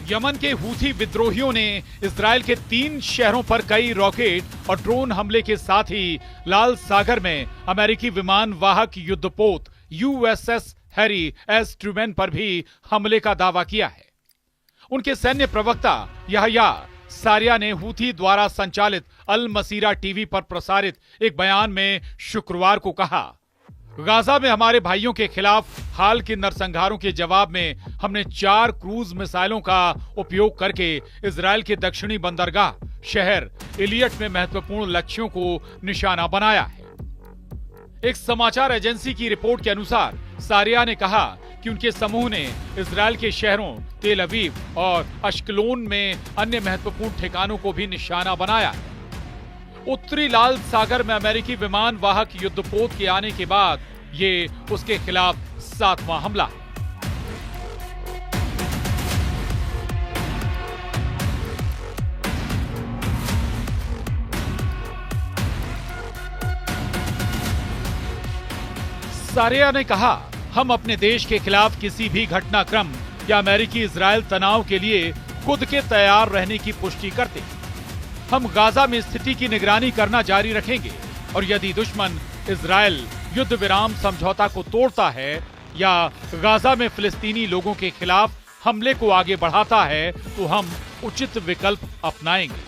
Yemen के Houthi विद्रोहियों ने इजरायल के 3 शहरों पर कई रॉकेट और ड्रोन हमले के साथ ही लाल सागर में अमेरिकी विमान वाहक युद्धपोत यूएसएस हैरी एस ट्रूमैन पर भी हमले का दावा किया है। उनके सैन्य प्रवक्ता याह्या सारिया ने हूथी द्वारा संचालित अल मसीरा टीवी पर प्रसारित एक बयान में शुक्रवार को कहा, गाजा में हमारे भाइयों के खिलाफ हाल के नरसंहारों के जवाब में हमने 4 क्रूज मिसाइलों का उपयोग करके इजरायल के दक्षिणी बंदरगाह शहर इलियट में महत्वपूर्ण लक्ष्यों को निशाना बनाया है। एक समाचार एजेंसी की रिपोर्ट के अनुसार सारिया ने कहा कि उनके समूह ने इजरायल के शहरों तेल अवीव और अश्कलोन में अन्य महत्वपूर्ण ठिकानों को भी निशाना बनाया है। उत्तरी लाल सागर में अमेरिकी विमान वाहक युद्धपोत के आने के बाद ये उसके खिलाफ 7वां हमला है। सारिया ने कहा, हम अपने देश के खिलाफ किसी भी घटनाक्रम या अमेरिकी इजरायल तनाव के लिए खुद के तैयार रहने की पुष्टि करते हैं। हम गाजा में स्थिति की निगरानी करना जारी रखेंगे और यदि दुश्मन इजरायल युद्ध विराम समझौता को तोड़ता है या गाजा में फिलिस्तीनी लोगों के खिलाफ हमले को आगे बढ़ाता है तो हम उचित विकल्प अपनाएंगे।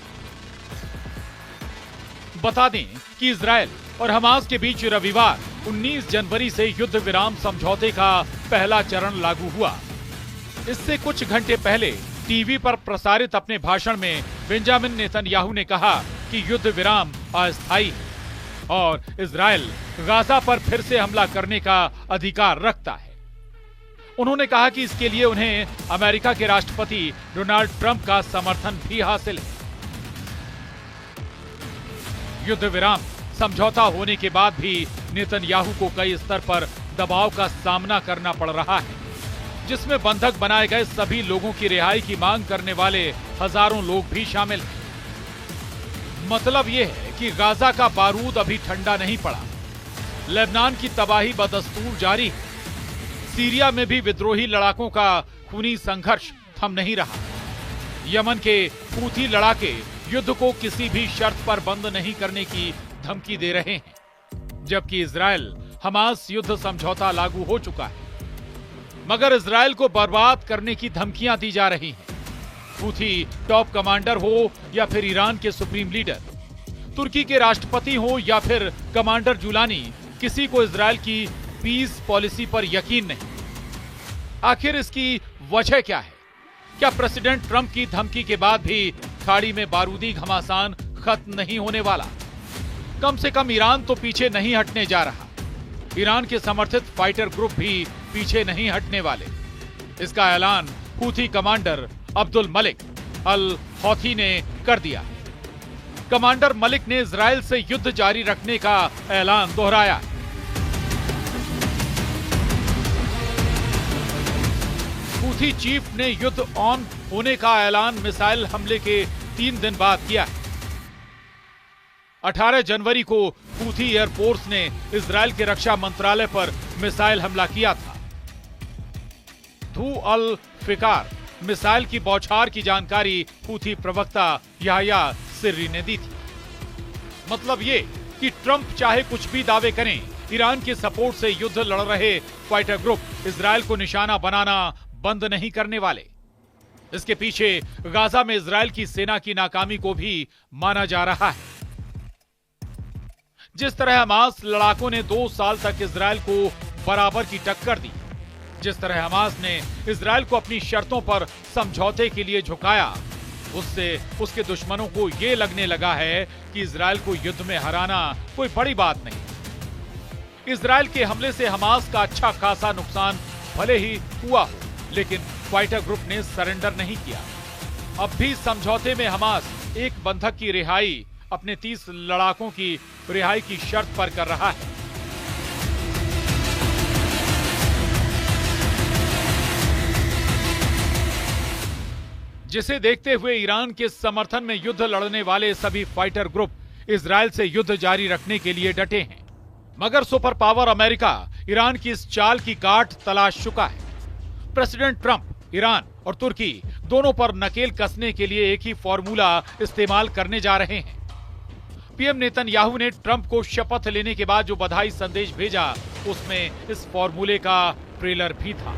बता दें कि इजरायल और हमास के बीच रविवार 19 जनवरी से युद्ध विराम समझौते का पहला चरण लागू हुआ। इससे कुछ घंटे पहले टीवी पर प्रसारित अपने भाषण में बेंजामिन नेतन्याहू ने कहा कि युद्ध विराम अस्थायी है और इजरायल गाजा पर फिर से हमला करने का अधिकार रखता है। उन्होंने कहा कि इसके लिए उन्हें अमेरिका के राष्ट्रपति डोनाल्ड ट्रंप का समर्थन भी हासिल है। युद्ध विराम समझौता होने के बाद भी नेतन्याहू को कई स्तर पर दबाव का सामना करना पड़ रहा है, जिसमें बंधक बनाए गए सभी लोगों की रिहाई की मांग करने वाले हजारों लोग भी शामिल हैं। मतलब यह है कि गाजा का बारूद अभी ठंडा नहीं पड़ा। लेबनान की तबाही बदस्तूर जारी है। सीरिया में भी विद्रोही लड़ाकों का खूनी संघर्ष थम नहीं रहा। यमन के हूथी लड़ाके युद्ध को किसी भी शर्त पर बंद नहीं करने की धमकी दे रहे हैं, जबकि इजरायल हमास युद्ध समझौता लागू हो चुका है, मगर इजरायल को बर्बाद करने की धमकियां दी जा रही हैं। हूथी टॉप कमांडर हो या फिर ईरान के सुप्रीम लीडर, तुर्की के राष्ट्रपति हो या फिर कमांडर जुलानी, किसी को इजरायल की पीस पॉलिसी पर यकीन नहीं। आखिर इसकी वजह क्या है? क्या प्रेसिडेंट ट्रंप की धमकी के बाद भी खाड़ी में बारूदी घमासान खत्म नहीं होने वाला? कम से कम ईरान तो पीछे नहीं हटने जा रहा। ईरान के समर्थित फाइटर ग्रुप भी पीछे नहीं हटने वाले। इसका ऐलान हूथी कमांडर अब्दुल मलिक अल हौथी ने कर दिया। कमांडर मलिक ने इजरायल से युद्ध जारी रखने का ऐलान दोहराया। हूथी चीफ ने युद्ध ऑन होने का ऐलान मिसाइल हमले के 3 दिन बाद किया है। 18 जनवरी को हूथी एयरफोर्स ने इजरायल के रक्षा मंत्रालय पर मिसाइल हमला किया था। धू अल फिकार मिसाइल की बौछार की जानकारी हूथी प्रवक्ता याह्या सिर्री ने दी थी। मतलब ये कि ट्रंप चाहे कुछ भी दावे करें, ईरान के सपोर्ट से युद्ध लड़ रहे फाइटर ग्रुप इजरायल को निशाना बनाना बंद नहीं करने वाले। इसके पीछे गाजा में इजरायल की सेना की नाकामी को भी माना जा रहा है। जिस तरह हमास लड़ाकों ने 2 साल तक इजरायल को बराबर की टक्कर दी, जिस तरह हमास ने इजरायल को अपनी शर्तों पर समझौते के लिए झुकाया, उससे उसके दुश्मनों को यह लगने लगा है कि इजरायल को युद्ध में हराना कोई बड़ी बात नहीं। इजरायल के हमले से हमास का अच्छा खासा नुकसान भले ही हुआ हो, लेकिन फाइटर ग्रुप ने सरेंडर नहीं किया। अब भी समझौते में हमास एक बंधक की रिहाई अपने 30 लड़ाकों की रिहाई की शर्त पर कर रहा है। जिसे देखते हुए ईरान के समर्थन में युद्ध लड़ने वाले सभी फाइटर ग्रुप इजरायल से युद्ध जारी रखने के लिए डटे हैं। मगर सुपर पावर अमेरिका ईरान की इस चाल की गांठ तलाश चुका है। प्रेसिडेंट ट्रंप, ईरान और तुर्की दोनों पर नकेल कसने के लिए एक ही फॉर्मूला इस्तेमाल करने जा रहे हैं। पीएम नेतन्याहू ने ट्रंप को शपथ लेने के बाद जो बधाई संदेश भेजा, उसमें इस फॉर्मूले का ट्रेलर भी था।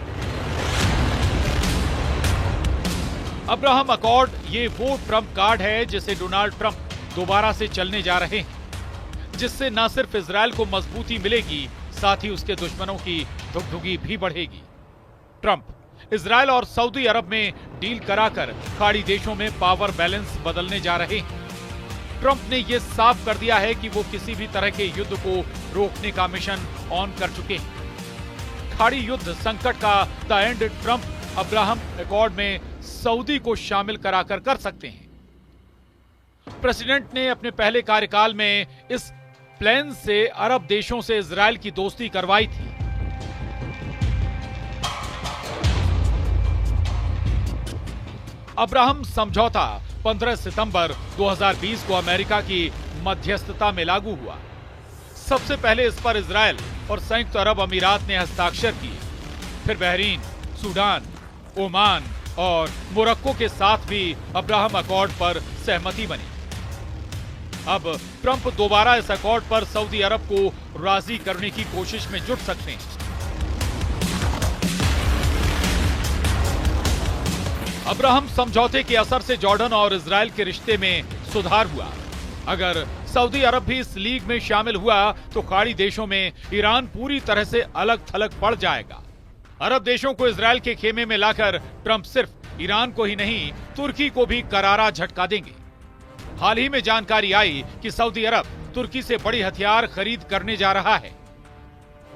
अब्राहम अकॉर्ड ये वो ट्रंप कार्ड है जिसे डोनाल्ड ट्रंप दोबारा से चलने जा रहे हैं, जिससे न सिर्फ इजरायल को मजबूती मिलेगी, साथ ही उसके दुश्मनों की धुकधुकी भी बढ़ेगी। ट्रंप इजरायल और सऊदी अरब में डील कराकर खाड़ी देशों में पावर बैलेंस बदलने जा रहे हैं। ट्रंप ने यह साफ कर दिया है कि वो किसी भी तरह के युद्ध को रोकने का मिशन ऑन कर चुके हैं। खाड़ी युद्ध संकट का the end Trump Abraham accord में सऊदी को शामिल कराकर कर सकते हैं। प्रेसिडेंट ने अपने पहले कार्यकाल में इस प्लान से अरब देशों से इजरायल की दोस्ती करवाई थी। अब्राहम समझौता 15 सितंबर 2020 को अमेरिका की मध्यस्थता में लागू हुआ। सबसे पहले इस पर इजरायल और संयुक्त अरब अमीरात ने हस्ताक्षर किए, फिर बहरीन, सूडान, ओमान और मोरक्को के साथ भी अब्राहम अकॉर्ड पर सहमति बनी। अब ट्रंप दोबारा इस अकॉर्ड पर सऊदी अरब को राजी करने की कोशिश में जुट सकते हैं। अब्राहम समझौते के असर से जॉर्डन और इजरायल के रिश्ते में सुधार हुआ। अगर सऊदी अरब भी इस लीग में शामिल हुआ तो खाड़ी देशों में ईरान पूरी तरह से अलग थलग पड़ जाएगा। अरब देशों को इजरायल के खेमे में लाकर ट्रंप सिर्फ ईरान को ही नहीं, तुर्की को भी करारा झटका देंगे। हाल ही में जानकारी आई कि सऊदी अरब तुर्की से बड़ी हथियार खरीद करने जा रहा है।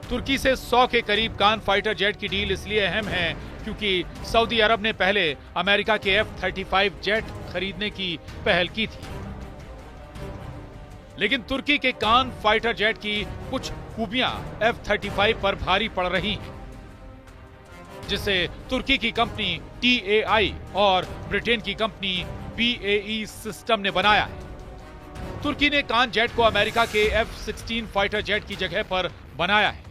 तुर्की से 100 के करीब कान फाइटर जेट की डील इसलिए अहम है क्योंकि सऊदी अरब ने पहले अमेरिका के F-35 जेट खरीदने की पहल की थी। लेकिन तुर्की के कान फाइटर जेट की कुछ खूबियां F-35 पर भारी पड़ रही हैं, जिसे तुर्की की कंपनी TAI और ब्रिटेन की कंपनी BAE सिस्टम ने बनाया है। तुर्की ने कान जेट को अमेरिका के F-16 फाइटर जेट की जगह पर बनाया है।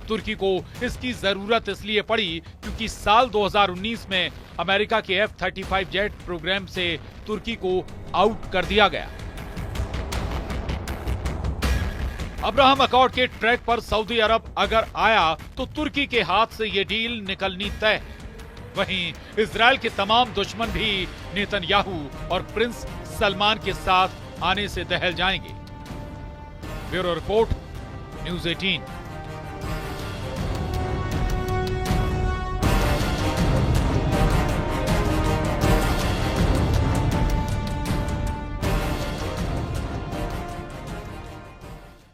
तुर्की को इसकी जरूरत इसलिए पड़ी क्योंकि साल 2019 में अमेरिका के F-35 जेट प्रोग्राम से तुर्की को आउट कर दिया गया। अब्राहम अकॉर्ड के ट्रैक पर सऊदी अरब अगर आया तो तुर्की के हाथ से यह डील निकलनी तय है। वहीं इजरायल के तमाम दुश्मन भी नेतन्याहू और प्रिंस सलमान के साथ आने से दहल जाएंगे। Bureau report, news 18।